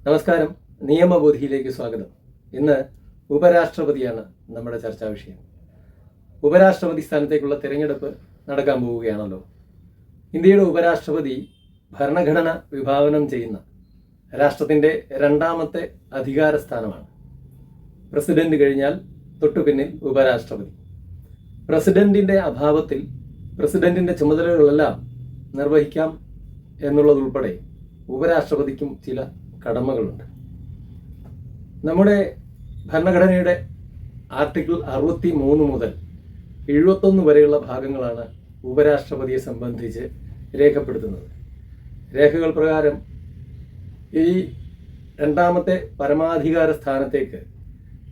നമസ്കാരം. നിയമബോധിയിലേക്ക് സ്വാഗതം. ഇന്ന് ഉപരാഷ്ട്രപതിയാണ് നമ്മുടെ ചർച്ചാ വിഷയം. ഉപരാഷ്ട്രപതി സ്ഥാനത്തേക്കുള്ള തിരഞ്ഞെടുപ്പ് നടക്കാൻ പോവുകയാണല്ലോ. ഇന്ത്യയുടെ ഉപരാഷ്ട്രപതി ഭരണഘടന വിഭാവനം ചെയ്യുന്ന രാഷ്ട്രത്തിൻ്റെ രണ്ടാമത്തെ അധികാര സ്ഥാനമാണ്. പ്രസിഡന്റ് കഴിഞ്ഞാൽ തൊട്ടുപിന്നിൽ ഉപരാഷ്ട്രപതി. പ്രസിഡന്റിന്റെ അഭാവത്തിൽ പ്രസിഡന്റിന്റെ ചുമതലകളെല്ലാം നിർവഹിക്കാം എന്നുള്ളതുൾപ്പെടെ ഉപരാഷ്ട്രപതിക്കും ചില കടമകളുണ്ട്. നമ്മുടെ ഭരണഘടനയുടെ ആർട്ടിക്കിൾ 63 മുതൽ 71 വരെയുള്ള ഭാഗങ്ങളാണ് ഉപരാഷ്ട്രപതിയെ സംബന്ധിച്ച് രേഖപ്പെടുത്തുന്നത്. രേഖകൾ പ്രകാരം ഈ രണ്ടാമത്തെ പരമാധികാര സ്ഥാനത്തേക്ക്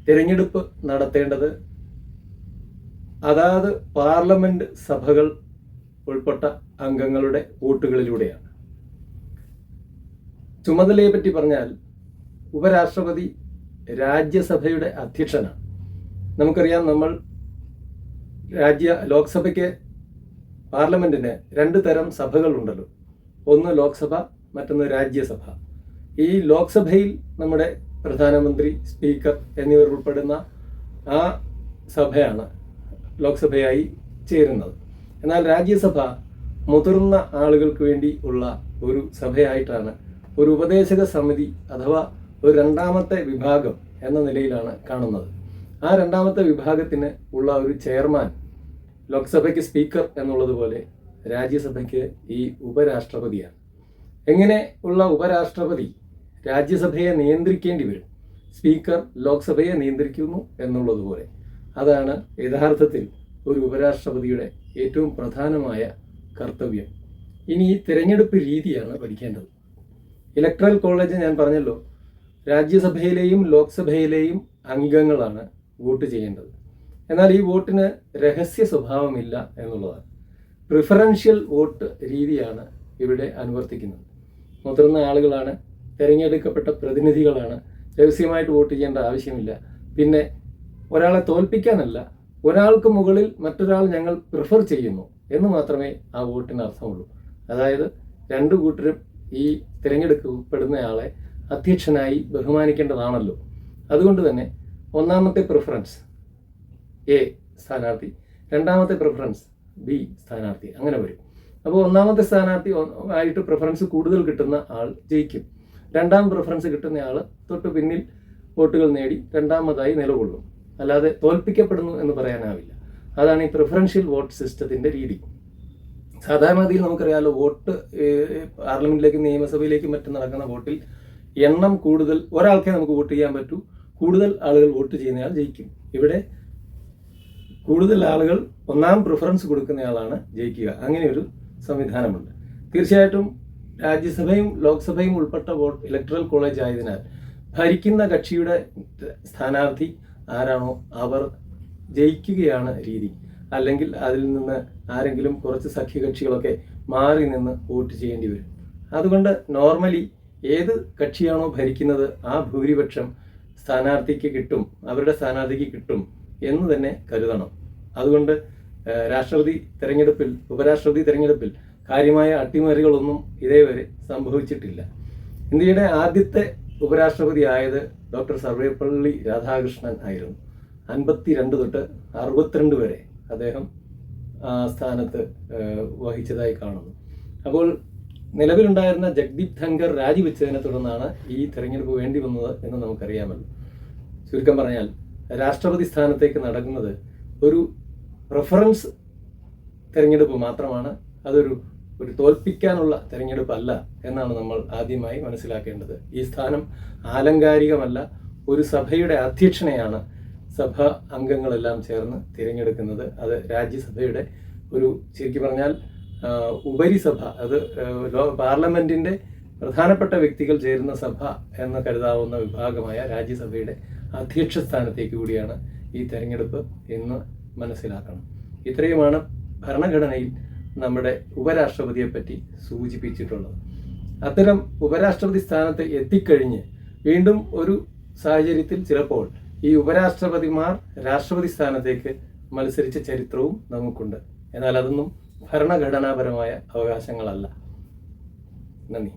തിരഞ്ഞെടുപ്പ് നടത്തേണ്ടത് അതാത് പാർലമെന്റ് സഭകൾ ഉൾപ്പെട്ട അംഗങ്ങളുടെ വോട്ടുകളിലൂടെയാണ്. ചുമതലയെപ്പറ്റി പറഞ്ഞാൽ ഉപരാഷ്ട്രപതി രാജ്യസഭയുടെ അധ്യക്ഷനാണ്. നമുക്കറിയാം, നമ്മൾ ലോക്സഭയ്ക്ക് പാർലമെന്റിന് 2 തരം സഭകളുണ്ടല്ലോ. ഒന്ന് ലോക്സഭ, മറ്റൊന്ന് രാജ്യസഭ. ഈ ലോക്സഭയിൽ നമ്മുടെ പ്രധാനമന്ത്രി, സ്പീക്കർ എന്നിവർ ഉൾപ്പെടുന്ന ആ സഭയാണ് ലോക്സഭയായി ചേരുന്നത്. എന്നാൽ രാജ്യസഭ മുതിർന്ന ആളുകൾക്ക് വേണ്ടി ഉള്ള ഒരു സഭയായിട്ടാണ്, ഒരു ഉപദേശക സമിതി അഥവാ ഒരു രണ്ടാമത്തെ വിഭാഗം എന്ന നിലയിലാണ് കാണുന്നത്. ആ രണ്ടാമത്തെ വിഭാഗത്തിന് ഉള്ള ഒരു ചെയർമാൻ ലോക്സഭയ്ക്ക് സ്പീക്കർ എന്നുള്ളതുപോലെ രാജ്യസഭയ്ക്ക് ഈ ഉപരാഷ്ട്രപതിയാണ്. എങ്ങനെ ഉള്ള ഉപരാഷ്ട്രപതി രാജ്യസഭയെ നിയന്ത്രിക്കേണ്ടി വരും, സ്പീക്കർ ലോക്സഭയെ നിയന്ത്രിക്കുന്നു എന്നുള്ളതുപോലെ. അതാണ് യഥാർത്ഥത്തിൽ ഒരു ഉപരാഷ്ട്രപതിയുടെ ഏറ്റവും പ്രധാനമായ കർത്തവ്യം. ഇനി ഈ തിരഞ്ഞെടുപ്പ് രീതിയാണ് പഠിക്കേണ്ടത്. ഇലക്ട്രൽ കോളേജ് ഞാൻ പറഞ്ഞല്ലോ, രാജ്യസഭയിലെയും ലോക്സഭയിലെയും അംഗങ്ങളാണ് വോട്ട് ചെയ്യേണ്ടത്. എന്നാൽ ഈ വോട്ടിന് രഹസ്യ സ്വഭാവമില്ല എന്നുള്ളതാണ്. പ്രിഫറൻഷ്യൽ വോട്ട് രീതിയാണ് ഇവിടെ അനുവർത്തിക്കുന്നത്. മുതിർന്ന ആളുകളാണ്, തിരഞ്ഞെടുക്കപ്പെട്ട പ്രതിനിധികളാണ്, രഹസ്യമായിട്ട് വോട്ട് ചെയ്യേണ്ട ആവശ്യമില്ല. പിന്നെ ഒരാളെ തോൽപ്പിക്കാനല്ല, ഒരാൾക്ക് മുകളിൽ മറ്റൊരാൾ ഞങ്ങൾ പ്രിഫർ ചെയ്യുന്നു എന്ന് മാത്രമേ ആ വോട്ടിന് അർത്ഥമുള്ളൂ. അതായത് 2 കൂട്ടരും ഈ തിരഞ്ഞെടുക്കപ്പെടുന്നയാളെ അധ്യക്ഷനായി ബഹുമാനിക്കേണ്ടതാണല്ലോ. അതുകൊണ്ട് തന്നെ ഒന്നാമത്തെ പ്രിഫറൻസ് എ സ്ഥാനാർത്ഥി, രണ്ടാമത്തെ പ്രിഫറൻസ് ബി സ്ഥാനാർത്ഥി, അങ്ങനെ വരും. അപ്പോൾ ഒന്നാമത്തെ സ്ഥാനാർത്ഥി ആയിട്ട് പ്രിഫറൻസ് കൂടുതൽ കിട്ടുന്ന ആൾ ജയിക്കും. രണ്ടാം പ്രിഫറൻസ് കിട്ടുന്ന ആൾ തൊട്ട് പിന്നിൽ വോട്ടുകൾ നേടി രണ്ടാമതായി നിലകൊള്ളും. അല്ലാതെ തോൽപ്പിക്കപ്പെടുന്നു എന്ന് പറയാനാവില്ല. അതാണ് ഈ പ്രിഫറൻഷ്യൽ വോട്ട് സിസ്റ്റത്തിൻ്റെ രീതി. സാധാരണഗതിയിൽ നമുക്കറിയാമല്ലോ, വോട്ട് പാർലമെന്റിലേക്കും നിയമസഭയിലേക്കും മറ്റും നടക്കുന്ന വോട്ടിൽ എണ്ണം കൂടുതൽ ഒരാൾക്കേ നമുക്ക് വോട്ട് ചെയ്യാൻ പറ്റൂ. കൂടുതൽ ആളുകൾ വോട്ട് ചെയ്യുന്നയാൾ ജയിക്കും. ഇവിടെ കൂടുതൽ ആളുകൾ ഒന്നാം പ്രിഫറൻസ് കൊടുക്കുന്നയാളാണ് ജയിക്കുക. അങ്ങനെ ഒരു സംവിധാനമുണ്ട്. തീർച്ചയായിട്ടും രാജ്യസഭയും ലോക്സഭയും ഉൾപ്പെട്ട ഇലക്ട്രൽ കോളേജ് ആയതിനാൽ ഭരിക്കുന്ന കക്ഷിയുടെ സ്ഥാനാർത്ഥി ആരാണോ അവർ ജയിക്കുകയാണ് രീതി. അല്ലെങ്കിൽ അതിൽ നിന്ന് ആരെങ്കിലും കുറച്ച് സഖ്യകക്ഷികളൊക്കെ മാറി നിന്ന് വോട്ട് ചെയ്യേണ്ടി വരും. അതുകൊണ്ട് നോർമലി ഏത് കക്ഷിയാണോ ഭരിക്കുന്നത് ആ ഭൂരിപക്ഷം സ്ഥാനാർത്ഥിക്ക് കിട്ടും, അവരുടെ സ്ഥാനാർത്ഥിക്ക് കിട്ടും എന്ന് തന്നെ കരുതണം. അതുകൊണ്ട് ഉപരാഷ്ട്രപതി തെരഞ്ഞെടുപ്പിൽ കാര്യമായ അട്ടിമറികളൊന്നും ഇതേവരെ സംഭവിച്ചിട്ടില്ല. ഇന്ത്യയുടെ ആദ്യത്തെ ഉപരാഷ്ട്രപതി ആയത് ഡോക്ടർ സർവേപ്പള്ളി രാധാകൃഷ്ണൻ ആയിരുന്നു. 52 തൊട്ട് 62 വരെ അദ്ദേഹം സ്ഥാനത്ത് വഹിച്ചതായി കാണുന്നു. അപ്പോൾ നിലവിലുണ്ടായിരുന്ന ജഗ്ദീപ് ധൻഖർ രാജിവെച്ചതിനെ തുടർന്നാണ് ഈ തെരഞ്ഞെടുപ്പ് വേണ്ടി വന്നത് എന്ന് നമുക്കറിയാമല്ലോ. ചുരുക്കം പറഞ്ഞാൽ രാഷ്ട്രപതി സ്ഥാനത്തേക്ക് നടക്കുന്നത് ഒരു പ്രിഫറൻസ് തെരഞ്ഞെടുപ്പ് മാത്രമാണ്. അതൊരു തോൽപ്പിക്കാനുള്ള തെരഞ്ഞെടുപ്പല്ല എന്നാണ് നമ്മൾ ആദ്യമായി മനസ്സിലാക്കേണ്ടത്. ഈ സ്ഥാനം ആലങ്കാരികമല്ല. ഒരു സഭയുടെ അധ്യക്ഷനെയാണ് സഭ അംഗങ്ങളെല്ലാം ചേർന്ന് തിരഞ്ഞെടുക്കുന്നത്. അത് രാജ്യസഭയുടെ ശരിക്കും പറഞ്ഞാൽ ഉപരിസഭ, അത് പാർലമെന്റിന്റെ പ്രധാനപ്പെട്ട വ്യക്തികൾ ചേരുന്ന സഭ എന്ന് കരുതാവുന്ന വിഭാഗമായ രാജ്യസഭയുടെ അധ്യക്ഷ സ്ഥാനത്തേക്ക് കൂടിയാണ് ഈ തെരഞ്ഞെടുപ്പ് എന്ന് മനസ്സിലാക്കണം. ഇത്രയുമാണ് ഭരണഘടനയിൽ നമ്മുടെ ഉപരാഷ്ട്രപതിയെ പറ്റി സൂചിപ്പിച്ചിട്ടുള്ളത്. അത്തരം ഉപരാഷ്ട്രപതി സ്ഥാനത്ത് എത്തിക്കഴിഞ്ഞ് വീണ്ടും ഒരു സാഹചര്യത്തിൽ ചിലപ്പോൾ ഈ ഉപരാഷ്ട്രപതിമാർ രാഷ്ട്രപതി സ്ഥാനത്തേക്ക് മത്സരിച്ച ചരിത്രവും നമുക്കുണ്ട്. എന്നാൽ അതൊന്നും ഭരണഘടനാപരമായ അവകാശങ്ങളല്ല. നന്ദി.